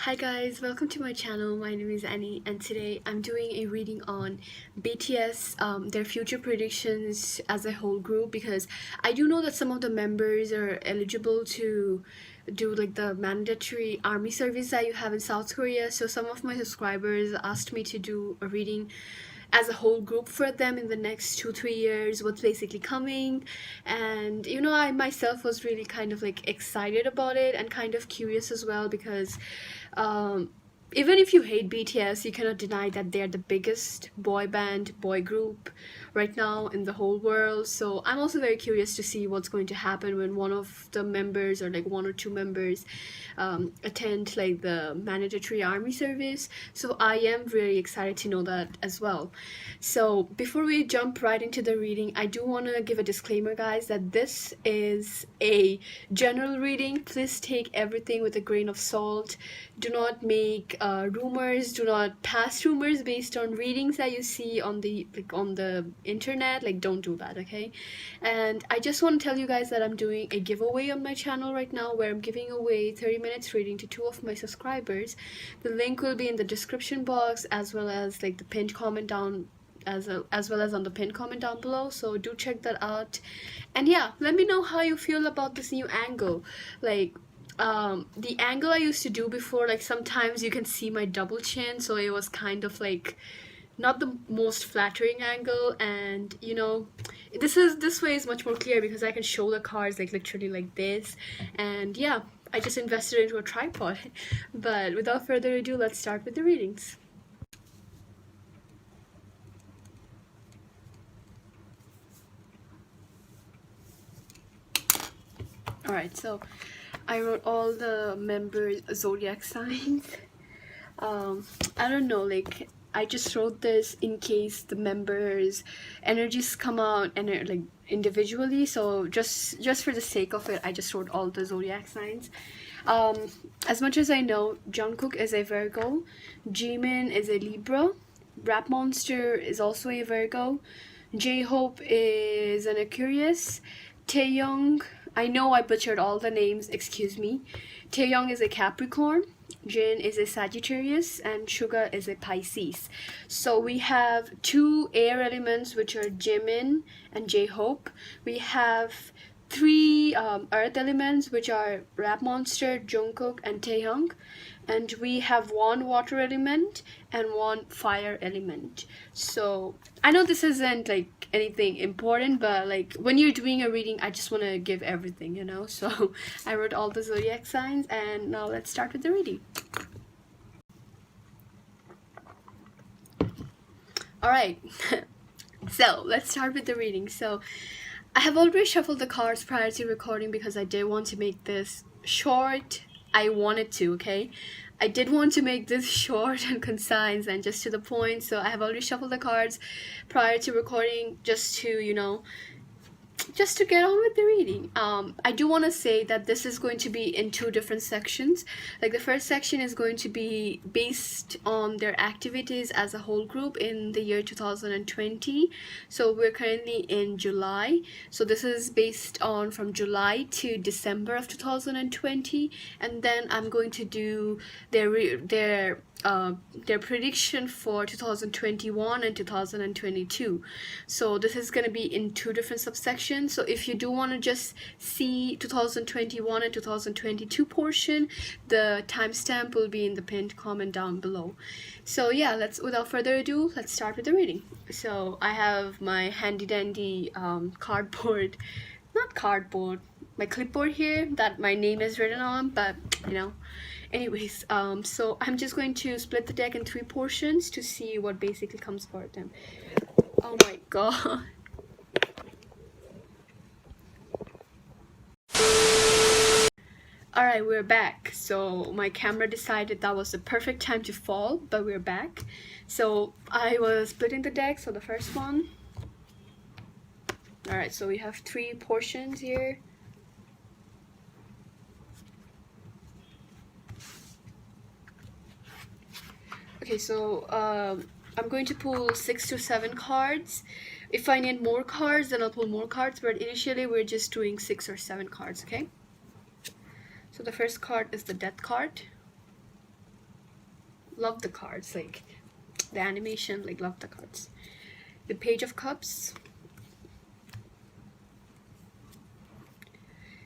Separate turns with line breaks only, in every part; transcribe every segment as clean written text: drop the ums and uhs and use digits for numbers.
Hi guys, welcome to my channel. My name is Annie and today I'm doing a reading on BTS, their future predictions as a whole group, because I do know that some of the members are eligible to do like the mandatory army service that you have in South Korea. So some of my subscribers asked me to do a reading as a whole group for them in the next 2-3 years, what's basically coming. And I myself was really kind of like excited about it and kind of curious as well, because um, even if you hate BTS, you cannot deny that they're the biggest boy group right now in the whole world. So I'm also very curious to see what's going to happen when one of the members, or like one or two members, attend like the mandatory army service. So I am really excited to know that as well. So before we jump right into the reading, I do want to give a disclaimer, guys, that this is a general reading. Please take everything with a grain of salt. Do not make rumors, do not pass rumors based on readings that you see on the internet. Like, don't do that, okay? And I just want to tell you guys that I'm doing a giveaway on my channel right now, where I'm giving away 30 minutes reading to 2 of my subscribers. The link will be in the description box, as well as like the pinned comment down, as well as on the pinned comment down below. So do check that out. And yeah, let me know how you feel about this new angle. Like, the angle I used to do before, like sometimes you can see my double chin, so it was kind of like not the most flattering angle. And this way is much more clear because I can show the cards like literally like this. And yeah, I just invested into a tripod. But without further ado, let's start with the readings. Alright, so I wrote all the members' zodiac signs. I don't know, like I just wrote this in case the members' energies come out and like individually. So just for the sake of it, I just wrote all the zodiac signs. As much as I know, Jungkook is a Virgo, Jimin is a Libra, Rap Monster is also a Virgo, Jhope is an Aquarius, Taehyung, I know I butchered all the names, excuse me. Taehyung is a Capricorn, Jin is a Sagittarius, and Suga is a Pisces. So we have 2 air elements, which are Jimin and Jhope. We have 3 earth elements, which are Rap Monster, Jungkook, and Taehyung. And we have 1 water element and 1 fire element. So I know this isn't like anything important, but like when you're doing a reading, I just want to give everything, so I wrote all the zodiac signs. And now let's start with the reading. All right. So let's start with the reading. So I have already shuffled the cards prior to recording because I did want to make this short. I wanted to, okay? I did want to make this short and concise and just to the point. So I have already shuffled the cards prior to recording, just to, just to get on with the reading. I do want to say that this is going to be in 2 different sections. Like the first section is going to be based on their activities as a whole group in the year 2020. So we're currently in July. So this is based on from July to December of 2020. And then I'm going to do their prediction for 2021 and 2022. So this is going to be in 2 different subsections. So if you do want to just see 2021 and 2022 portion, the timestamp will be in the pinned comment down below. So yeah, without further ado, let's start with the reading. So I have my handy dandy cardboard, not cardboard, my clipboard here that my name is written on, but anyways, so I'm just going to split the deck in 3 portions to see what basically comes for them. Oh my god. Alright, we're back. So my camera decided that was the perfect time to fall, but we're back. So I was splitting the deck, so the first one. Alright, so we have 3 portions here. Okay, so I'm going to pull 6 to 7 cards. If I need more cards, then I'll pull more cards, but initially we're just doing 6 or 7 cards, okay? So the first card is the Death card. love the cards, like the animation, like love the cards. The Page of Cups,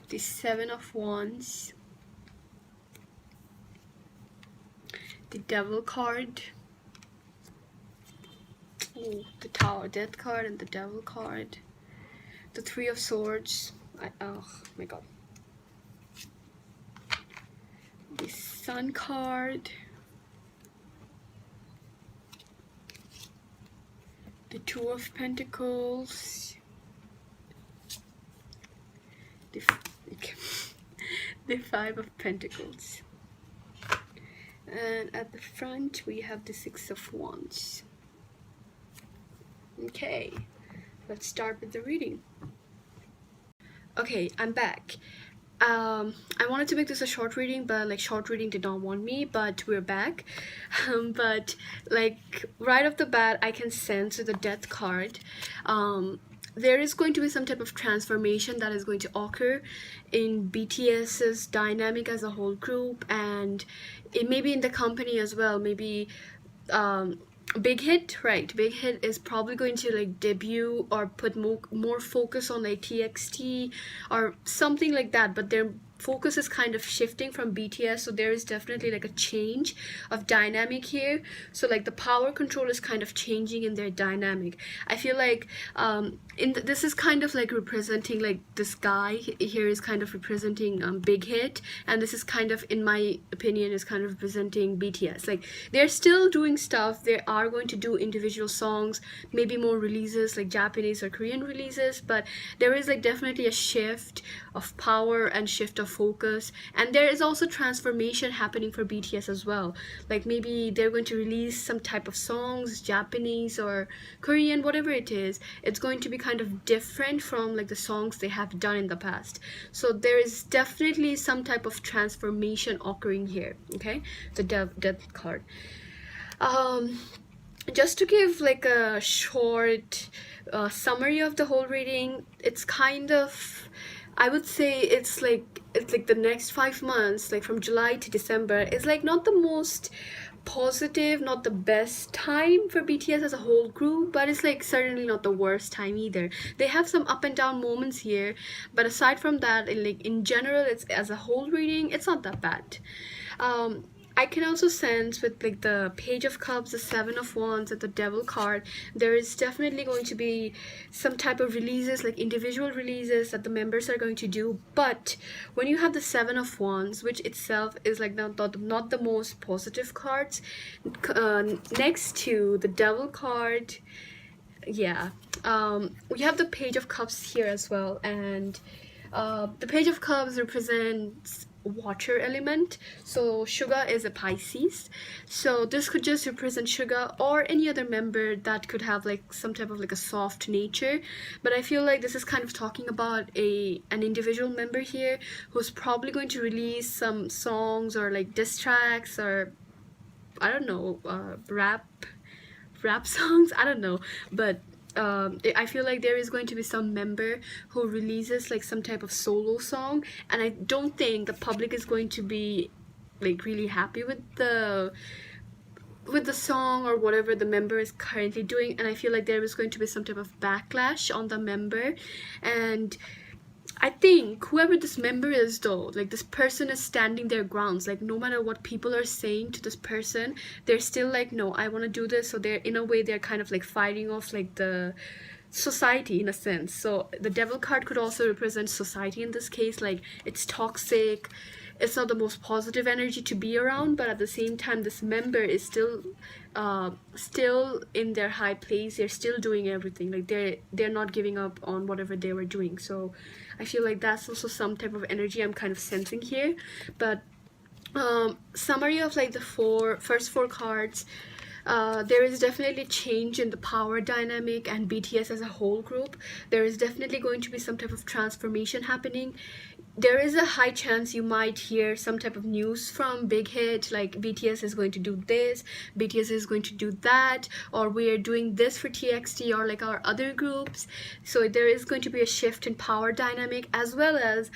the Seven of Wands, the Devil card, the Tower, Death card, and the Devil card, the Three of Swords. Oh my god. The Sun card, the Two of Pentacles, the Five of Pentacles, and at the front we have the Six of Wands. Okay, let's start with the reading. Okay, I'm back. I wanted to make this a short reading, but like short reading did not want me, but we're back. But like right off the bat, I can sense with the Death card, there is going to be some type of transformation that is going to occur in BTS's dynamic as a whole group, and it may be in the company as well. Maybe Big Hit, right? Big Hit is probably going to like debut or put more focus on like TXT or something like that, but their focus is kind of shifting from BTS, so there is definitely like a change of dynamic here. So like the power control is kind of changing in their dynamic. I feel like this is kind of like representing, like this guy here is kind of representing Big Hit, and this is kind of, in my opinion, is kind of representing BTS. Like they're still doing stuff, they are going to do individual songs, maybe more releases like Japanese or Korean releases, but there is like definitely a shift of power and shift of focus, and there is also transformation happening for BTS as well. Like maybe they're going to release some type of songs, Japanese or Korean, whatever it is, it's going to be kind of different from like the songs they have done in the past. So there is definitely some type of transformation occurring here. Okay, the Death card. Just to give like a short summary of the whole reading, it's kind of, I would say it's like the next 5 months, like from July to December, is like not the most positive, not the best time for BTS as a whole group, but it's like certainly not the worst time either. They have some up and down moments here, but aside from that, like in general, it's, as a whole reading, it's not that bad. I can also sense with like the Page of Cups, the Seven of Wands, and the Devil card, there is definitely going to be some type of releases, like individual releases that the members are going to do. But when you have the Seven of Wands, which itself is like not the most positive cards, next to the Devil card, yeah, we have the Page of Cups here as well, and the Page of Cups represents water element. So Suga is a Pisces, so this could just represent Suga or any other member that could have like some type of like a soft nature. But I feel like this is kind of talking about an individual member here who's probably going to release some songs or like diss tracks, or I don't know, rap songs, I don't know, but I feel like there is going to be some member who releases like some type of solo song, and I don't think the public is going to be like really happy with the song or whatever the member is currently doing, and I feel like there is going to be some type of backlash on the member. And I think whoever this member is though, like this person is standing their grounds, like no matter what people are saying to this person, they're still like, no, I want to do this. So they're, in a way, they're kind of like fighting off like the society in a sense. So the Devil card could also represent society in this case, like it's toxic, it's not the most positive energy to be around, but at the same time this member is still in their high place, they're still doing everything, like they're not giving up on whatever they were doing. So I feel like that's also some type of energy I'm kind of sensing here. But summary of like the first four cards, there is definitely change in the power dynamic and BTS as a whole group. There is definitely going to be some type of transformation happening. There is a high chance you might hear some type of news from Big Hit, like BTS is going to do this, BTS is going to do that, or we are doing this for TXT or like our other groups. So there is going to be a shift in power dynamic, as well as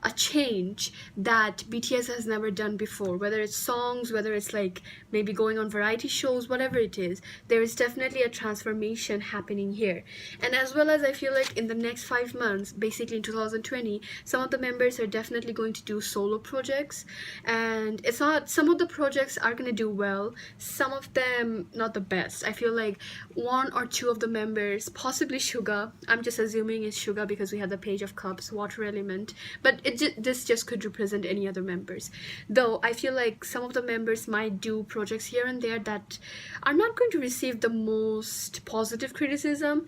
a change that BTS has never done before, whether it's songs, whether it's like maybe going on variety shows, whatever it is. There is definitely a transformation happening here. And as well as I feel like in the next 5 months, basically in 2020, some of the members are definitely going to do solo projects, and it's not, some of the projects are going to do well, some of them not the best. I feel like one or two of the members, possibly Suga, I'm just assuming it's Suga because we have the Page of Cups, water element, but this just could represent any other members. Though I feel like some of the members might do projects here and there that are not going to receive the most positive criticism,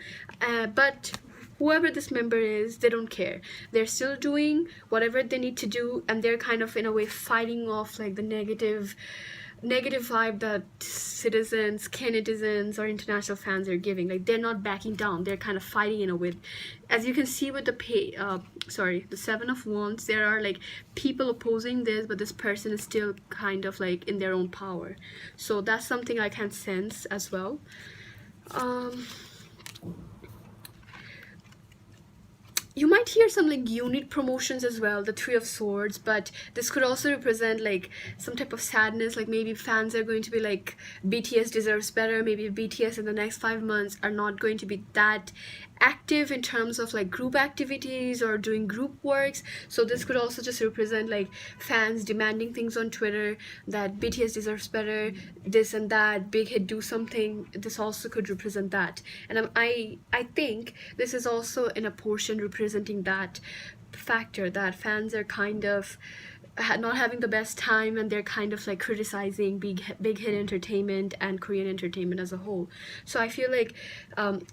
but whoever this member is, they don't care. They're still doing whatever they need to do, and they're kind of in a way fighting off like the negative vibe that citizens, Canadians, or international fans are giving. Like, they're not backing down, they're kind of fighting in a way. As you can see with the the Seven of Wands, there are like people opposing this, but this person is still kind of like in their own power. So that's something I can sense as well. You might hear some like unit promotions as well, the Three of Swords, but this could also represent like some type of sadness, like maybe fans are going to be like, BTS deserves better, maybe BTS in the next 5 months are not going to be that active in terms of like group activities or doing group works. So this could also just represent like fans demanding things on Twitter that BTS deserves better, this and that, Big Hit do something. This also could represent that, and I think this is also in a portion representing that factor that fans are kind of not having the best time, and they're kind of like criticizing big hit entertainment and Korean entertainment as a whole. So I feel like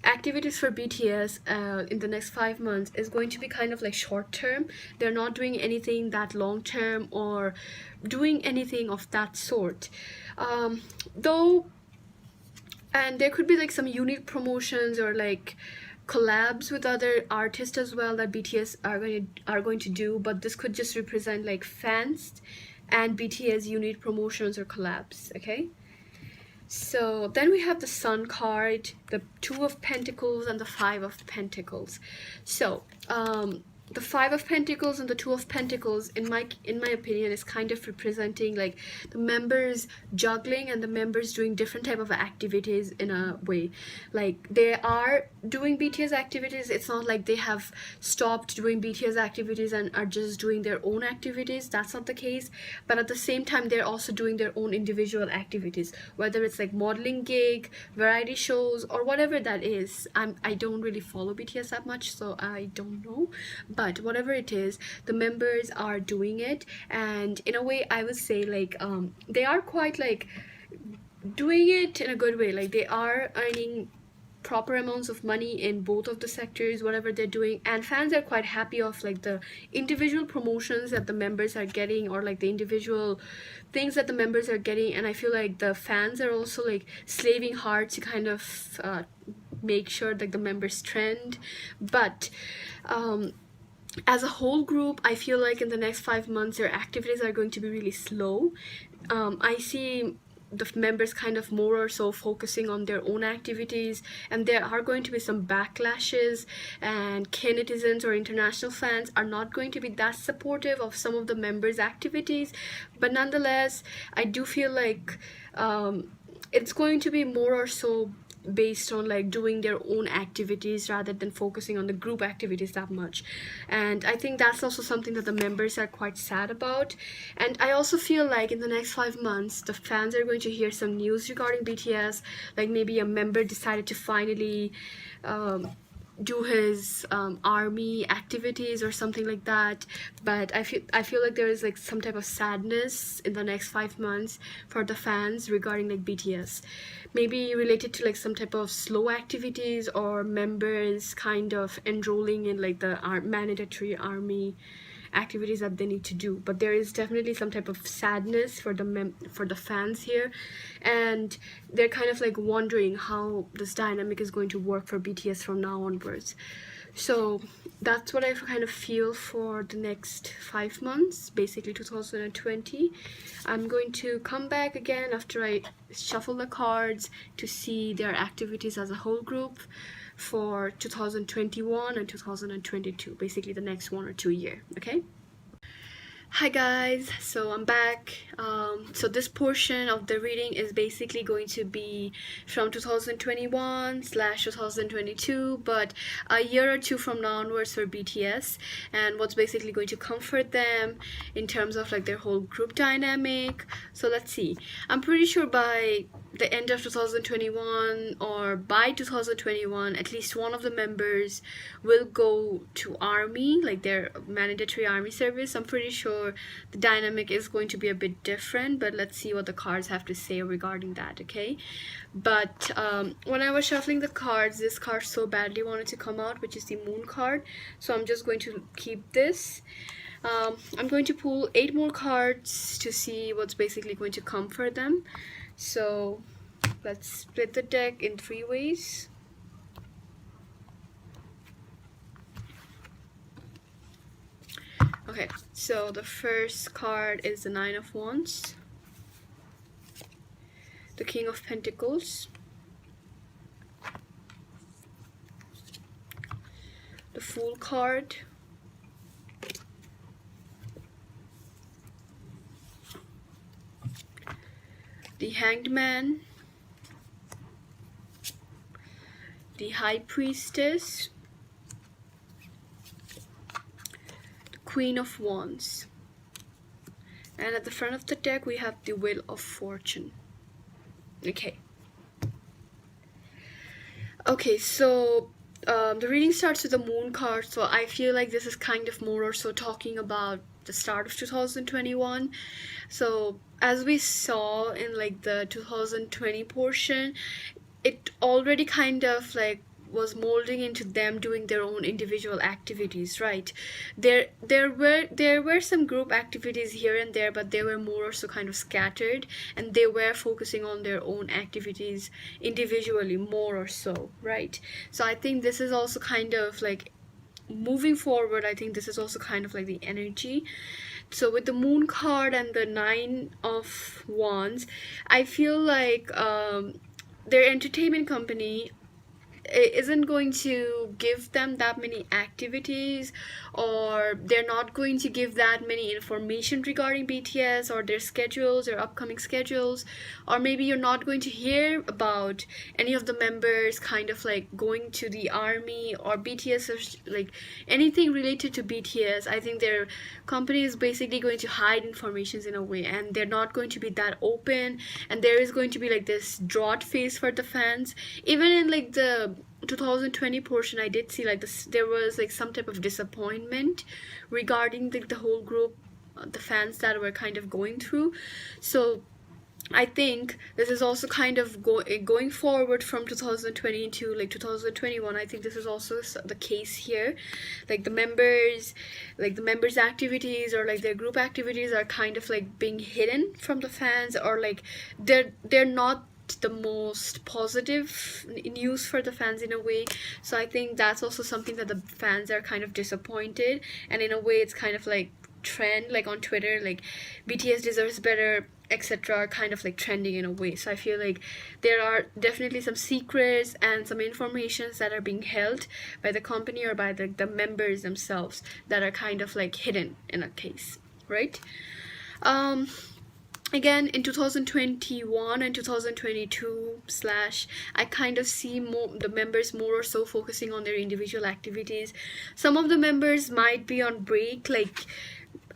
activities for BTS in the next 5 months is going to be kind of like short term. They're not doing anything that long term or doing anything of that sort, though. And there could be like some unique promotions or like collabs with other artists as well that BTS are going to do, but this could just represent like fans and BTS unit promotions or collabs. Okay, so then we have the Sun card, the Two of Pentacles, and the Five of Pentacles. So the Five of Pentacles and the Two of Pentacles, in my opinion, is kind of representing like the members juggling and the members doing different type of activities in a way. Like, they are doing BTS activities, it's not like they have stopped doing BTS activities and are just doing their own activities. That's not the case. But at the same time, they're also doing their own individual activities, whether it's like modeling gig, variety shows, or whatever that is. I don't really follow BTS that much, so I don't know, but whatever it is, the members are doing it. And in a way, I would say like they are quite like doing it in a good way. Like, they are earning proper amounts of money in both of the sectors, whatever they're doing, and fans are quite happy of like the individual promotions that the members are getting, or like the individual things that the members are getting. And I feel like the fans are also like slaving hard to kind of make sure that the members trend. But as a whole group, I feel like in the next 5 months their activities are going to be really slow. I see the members kind of more or so focusing on their own activities, and there are going to be some backlashes, and Canadians or international fans are not going to be that supportive of some of the members' activities. But nonetheless, I do feel like it's going to be more or so based on like doing their own activities rather than focusing on the group activities that much. And I think that's also something that the members are quite sad about. And I also feel like in the next 5 months the fans are going to hear some news regarding BTS, like maybe a member decided to finally do his army activities or something like that. But I feel like there is like some type of sadness in the next 5 months for the fans regarding like BTS, maybe related to like some type of slow activities or members kind of enrolling in like the mandatory army activities that they need to do. But there is definitely some type of sadness for the fans here, and they're kind of like wondering how this dynamic is going to work for BTS from now onwards. So that's what I kind of feel for the next 5 months, basically 2020. I'm going to come back again after I shuffle the cards to see their activities as a whole group for 2021 and 2022, basically the next 1 or 2 year. Okay, Hi guys, so I'm back. So this portion of the reading is basically going to be from 2021/2022, but a year or two from now onwards for BTS, and what's basically going to comfort them in terms of like their whole group dynamic. So let's see. I'm pretty sure by the end of 2021 or by 2021, at least one of the members will go to army, like their mandatory army service. I'm pretty sure the dynamic is going to be a bit different, but let's see what the cards have to say regarding that. Okay, but when I was shuffling the cards, this card so badly wanted to come out, which is the moon card, so I'm just going to keep this. I'm going to pull 8 more cards to see what's basically going to comfort them. So let's split the deck in 3 ways. Okay, so the first card is the 9 of Wands, the King of Pentacles, the Fool card, the Hanged Man, the High Priestess, the Queen of Wands, and at the front of the deck we have the Wheel of Fortune. Okay, so the reading starts with the Moon card, so I feel like this is kind of more or so talking about the start of 2021. So as we saw in like the 2020 portion, it already kind of like was molding into them doing their own individual activities, right? There were some group activities here and there, but they were more or so kind of scattered, and they were focusing on their own activities individually more or so, right? So I think this is also kind of like moving forward. I think this is also kind of like the energy. So with the Moon card and the 9 of Wands, I feel like their entertainment company isn't going to give them that many activities, or they're not going to give that many information regarding BTS or their schedules or upcoming schedules, or maybe you're not going to hear about any of the members kind of like going to the army or BTS or like anything related to BTS. I think their company is basically going to hide informations in a way, and they're not going to be that open, and there is going to be like this drought phase for the fans. Even in like the 2020 portion, I did see like this, there was like some type of disappointment regarding the whole group, the fans that were kind of going through. So I think this is also kind of going forward from 2020 to like 2021. I think this is also the case here. Like the members activities or like their group activities are kind of like being hidden from the fans, or like they're not the most positive news for the fans in a way. So I think that's also something that the fans are kind of disappointed, and in a way it's kind of like trend, like on Twitter, like BTS deserves better, etc., are kind of like trending in a way. So I feel like there are definitely some secrets and some informations that are being held by the company or by the members themselves that are kind of like hidden in a case, right? Again, in 2021 and 2022 slash, I kind of see the members more or so focusing on their individual activities. Some of the members might be on break, like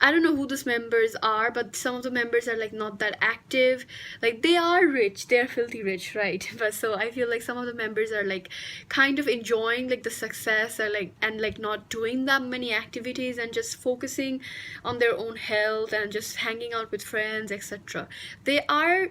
I don't know who those members are, but some of the members are like not that active. Like they are rich, they're filthy rich, right? But so I feel like some of the members are like kind of enjoying like the success, or like and like not doing that many activities and just focusing on their own health and just hanging out with friends, etc. They are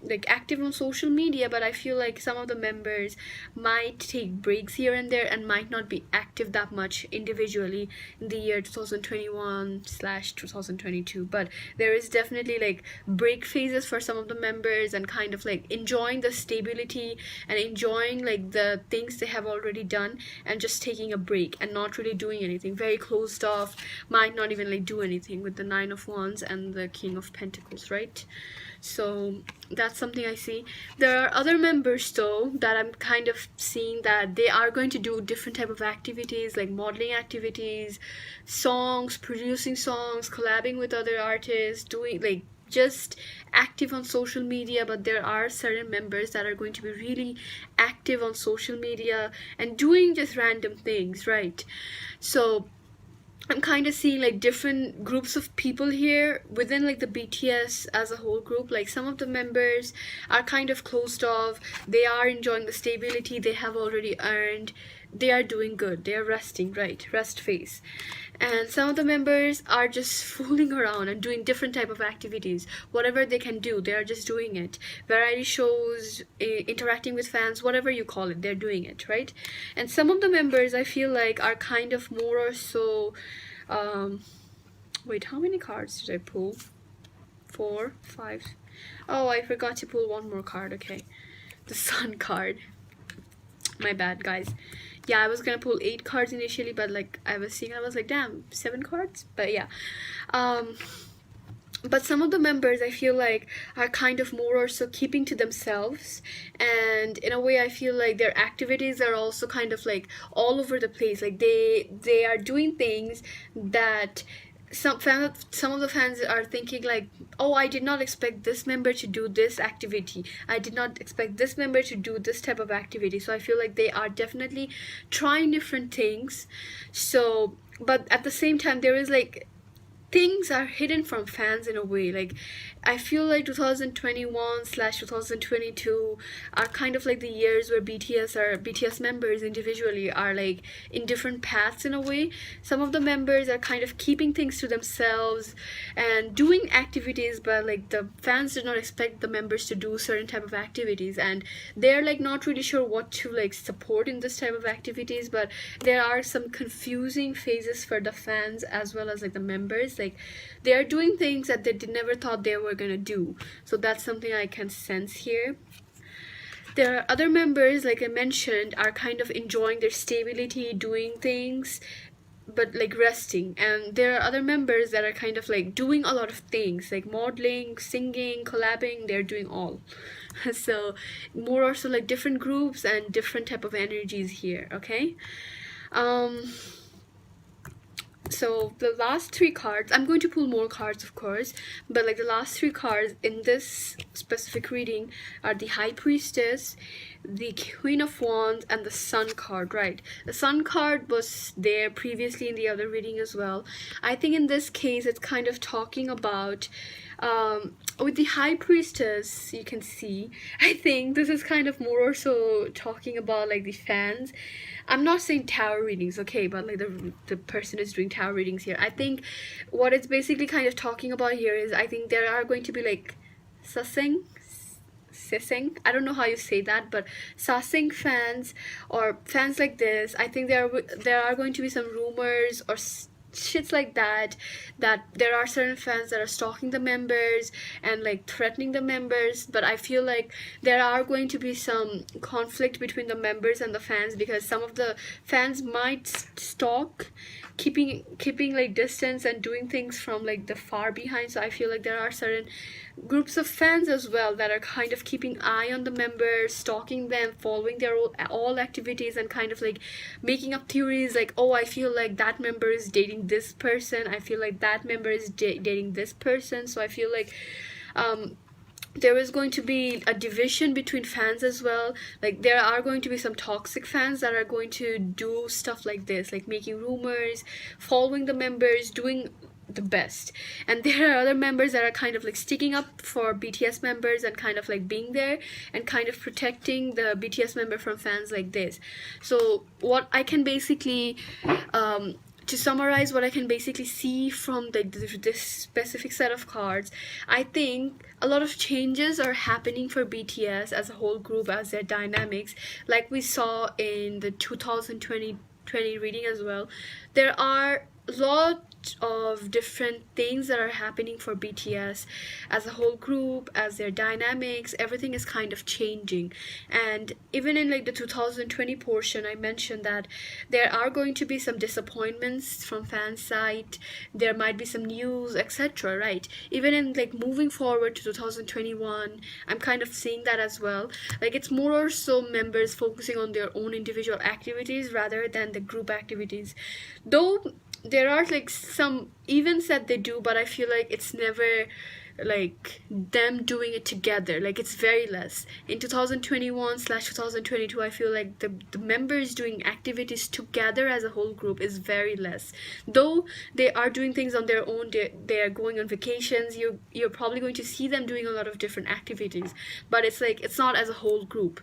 like active on social media, but I feel like some of the members might take breaks here and there and might not be active that much individually in the year 2021/2022. But there is definitely like break phases for some of the members, and kind of like enjoying the stability and enjoying like the things they have already done, and just taking a break and not really doing anything, very closed off, might not even like do anything with the 9 of Wands and the King of Pentacles, right? So that's something I see. There are other members though that I'm kind of seeing that they are going to do different type of activities, like modeling activities, songs, producing songs, collabing with other artists, doing like just active on social media. But there are certain members that are going to be really active on social media and doing just random things, right? So I'm kind of seeing like different groups of people here within like the BTS as a whole group. Like some of the members are kind of closed off. They are enjoying the stability they have already earned. They are doing good. They are resting, right? Rest phase. And some of the members are just fooling around and doing different type of activities. Whatever they can do, they are just doing it. Variety shows, interacting with fans, whatever you call it, they're doing it, right? And some of the members I feel like are kind of more or so wait, how many cards did I pull? 4, 5. Oh, I forgot to pull one more card. Okay, the sun card. My bad, guys. Yeah, I was gonna pull 8 cards initially, but like I was seeing, I was like, damn, 7 cards. But yeah, but some of the members I feel like are kind of more or so keeping to themselves, and in a way I feel like their activities are also kind of like all over the place. Like they are doing things that some of the fans are thinking like, oh, I did not expect this member to do this activity, I did not expect this member to do this type of activity. So I feel like they are definitely trying different things. So but at the same time there is like things are hidden from fans in a way. Like I feel like 2021/2022 are kind of like the years where BTS members individually are like in different paths in a way. Some of the members are kind of keeping things to themselves and doing activities, but like the fans did not expect the members to do certain type of activities, and they're like not really sure what to like support in this type of activities. But there are some confusing phases for the fans as well as like the members. Like they are doing things that they never thought they were gonna do. So that's something I can sense here. There are other members, like I mentioned, are kind of enjoying their stability, doing things, but like resting. And there are other members that are kind of like doing a lot of things, like modeling, singing, collabing. They're doing all. So more also like different groups and different type of energies here. Okay. So the last 3 cards, I'm going to pull more cards of course, but like the last 3 cards in this specific reading are the High Priestess, the Queen of Wands, and the Sun card, right? The Sun card was there previously in the other reading as well. I think in this case it's kind of talking about with the High Priestess, you can see, I think this is kind of more or so talking about like the fans. I'm not saying tarot readings, okay, but like the person is doing tarot readings here. I think what it's basically kind of talking about here is, I think there are going to be like sissing, I don't know how you say that, but sassing fans or fans like this. I think there are going to be some rumors or shits like that, that there are certain fans that are stalking the members and like threatening the members. But I feel like there are going to be some conflict between the members and the fans, because some of the fans might stalk, keeping like distance and doing things from like the far behind. So I feel like there are certain groups of fans as well that are kind of keeping eye on the members, stalking them, following their all activities, and kind of like making up theories like, oh, I feel like that member is dating this person, I feel like that member is dating this person. So I feel like there is going to be a division between fans as well. Like there are going to be some toxic fans that are going to do stuff like this, like making rumors, following the members, doing the best. And there are other members that are kind of like sticking up for BTS members and kind of like being there and kind of protecting the BTS member from fans like this. So what I can basically to summarize, what I can basically see from this specific set of cards, I think a lot of changes are happening for BTS as a whole group, as their dynamics, like we saw in the 2020 reading as well. There are a lot of different things that are happening for BTS as a whole group, as their dynamics, everything is kind of changing. And even in like the 2020 portion, I mentioned that there are going to be some disappointments from fan side, there might be some news, etc., right? Even in like moving forward to 2021, I'm kind of seeing that as well. Like it's more or so members focusing on their own individual activities rather than the group activities, though there are like some events that they do, but I feel like it's never like them doing it together. Like it's very less in 2021/2022. I feel like the members doing activities together as a whole group is very less, though they are doing things on their own. They are going on vacations. You're probably going to see them doing a lot of different activities, but it's like it's not as a whole group.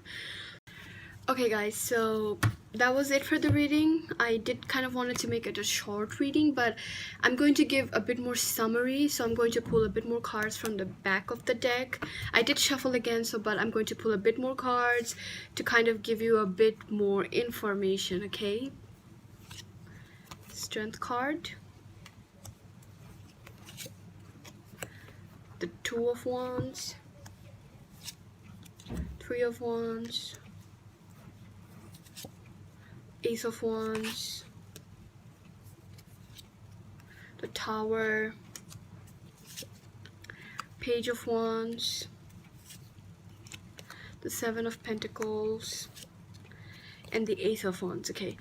Okay guys, so that was it for the reading. I did kind of wanted to make it a short reading, but I'm going to give a bit more summary, so I'm going to pull a bit more cards from the back of the deck. I did shuffle again, but I'm going to pull a bit more cards to kind of give you a bit more information, okay? Strength card, the Two of Wands, Three of Wands, Ace of Wands, the Tower, Page of Wands, the Seven of Pentacles, and the Ace of Wands. Okay,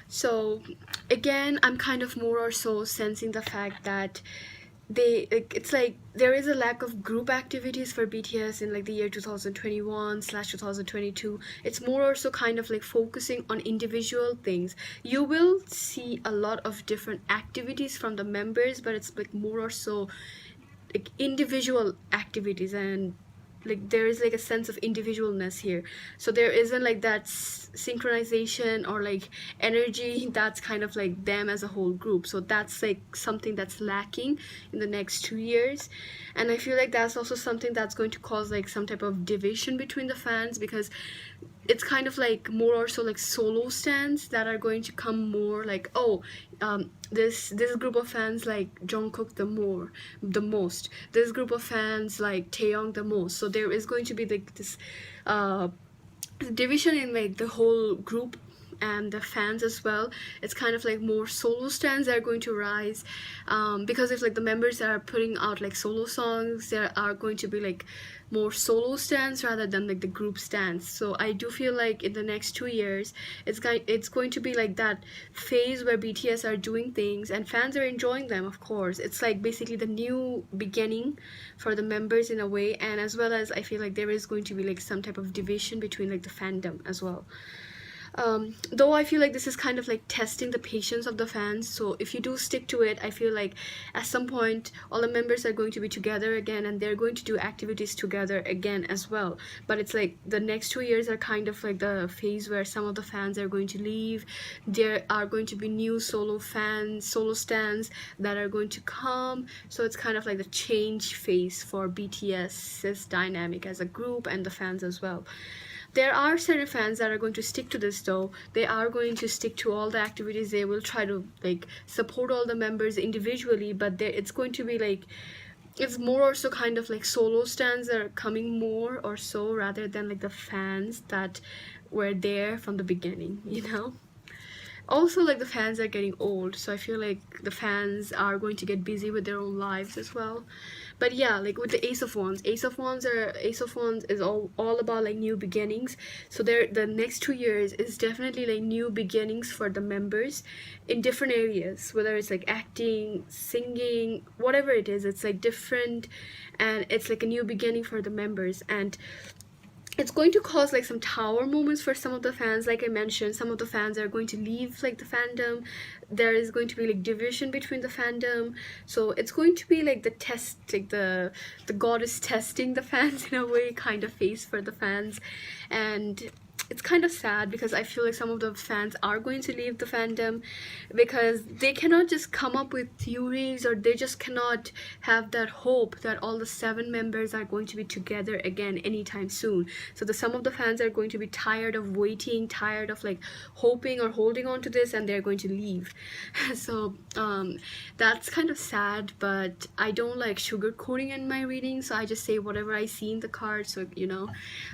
so again, I'm kind of more or so sensing the fact that it's like there is a lack of group activities for BTS in like the year 2021/2022. It's more or so kind of like focusing on individual things. You will see a lot of different activities from the members, but it's like more or so like individual activities, and like there is like a sense of individualness here, so there isn't like that synchronization or like energy that's kind of like them as a whole group. So that's like something that's lacking in the next 2 years, and I feel like that's also something that's going to cause like some type of division between the fans, because it's kind of like more or so like solo stands that are going to come more like, oh, this group of fans like Jungkook the most, this group of fans like Taehyung the most. So there is going to be like this division in like the whole group and the fans as well. It's kind of like more solo stands that are going to rise, because if like the members are putting out like solo songs, there are going to be like more solo stands rather than like the group stands. So I do feel like in the next 2 years it's going to be like that phase where BTS are doing things and fans are enjoying them. Of course, it's like basically the new beginning for the members in a way, and as well as I feel like there is going to be like some type of division between like the fandom as well. Though I feel like this is kind of like testing the patience of the fans, so if you do stick to it, I feel like at some point all the members are going to be together again and they're going to do activities together again as well. But it's like the next 2 years are kind of like the phase where some of the fans are going to leave. There are going to be new solo stands that are going to come, so it's kind of like the change phase for BTS's dynamic as a group and the fans as well. There are certain fans that are going to stick to this though. They are going to stick to all the activities. They will try to like support all the members individually, but it's going to be like, it's more or so kind of like solo stands that are coming more or so, rather than like the fans that were there from the beginning, you know? Also, like the fans are getting old, so I feel like the fans are going to get busy with their own lives as well. But yeah, like with the Ace of Wands is all about like new beginnings. So the next 2 years is definitely like new beginnings for the members in different areas, whether it's like acting, singing, whatever it is. It's like different, and it's like a new beginning for the members, and it's going to cause like some tower moments for some of the fans. Like I mentioned, some of the fans are going to leave like the fandom. There is going to be like division between the fandom, so it's going to be like the test, like the god is testing the fans in a way kind of phase for the fans. And it's kind of sad because I feel like some of the fans are going to leave the fandom because they cannot just come up with theories, or they just cannot have that hope that all the 7 members are going to be together again anytime soon. So some of the fans are going to be tired of waiting, tired of like hoping or holding on to this, and they're going to leave. So that's kind of sad, but I don't like sugarcoating in my reading, so I just say whatever I see in the card, so you know.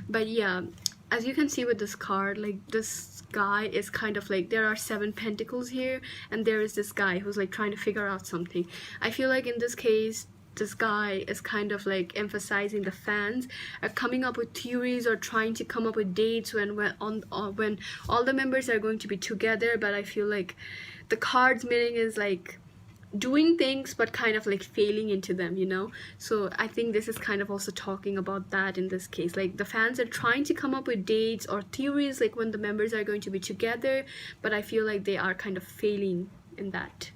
But yeah, as you can see with this card, like this guy is kind of like, there are 7 pentacles here, and there is this guy who's like trying to figure out something. I feel like in this case, this guy is kind of like emphasizing the fans are coming up with theories or trying to come up with dates when all the members are going to be together. But I feel like the card's meaning is like doing things but kind of like failing into them, you know. So I think this is kind of also talking about that in this case. Like the fans are trying to come up with dates or theories like when the members are going to be together, but I feel like they are kind of failing in that.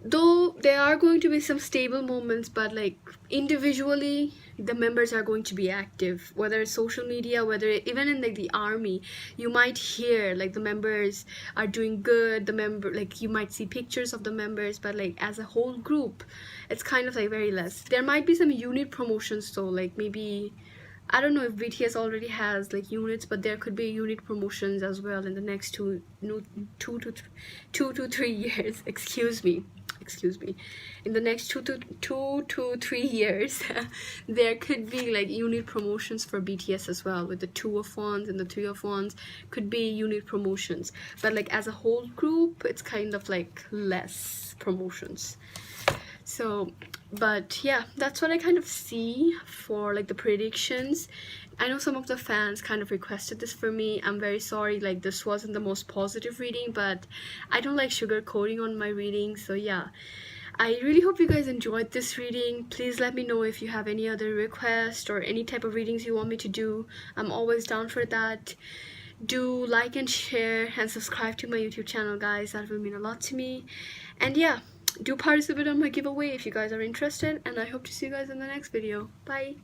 Though there are going to be some stable moments, but like individually the members are going to be active, whether it's social media, whether even in like the army, you might hear like the members are doing good, the member, like you might see pictures of the members, but like as a whole group it's kind of like very less. There might be some unit promotions though, like maybe I don't know if BTS already has like units, but there could be unit promotions as well in the next two to 3 years. Excuse me, in the next 2 to 3 years. There could be like unit promotions for BTS as well, with the 2 of Wands and the 3 of Wands could be unit promotions, but like as a whole group it's kind of like less promotions. So but yeah, that's what I kind of see for like the predictions. I know some of the fans kind of requested this for me. I'm very sorry, like this wasn't the most positive reading, but I don't like sugarcoating on my reading. So yeah, I really hope you guys enjoyed this reading. Please let me know if you have any other requests or any type of readings you want me to do. I'm always down for that. Do like and share and subscribe to my YouTube channel, guys. That will mean a lot to me. And yeah, do participate on my giveaway if you guys are interested, and I hope to see you guys in the next video. Bye.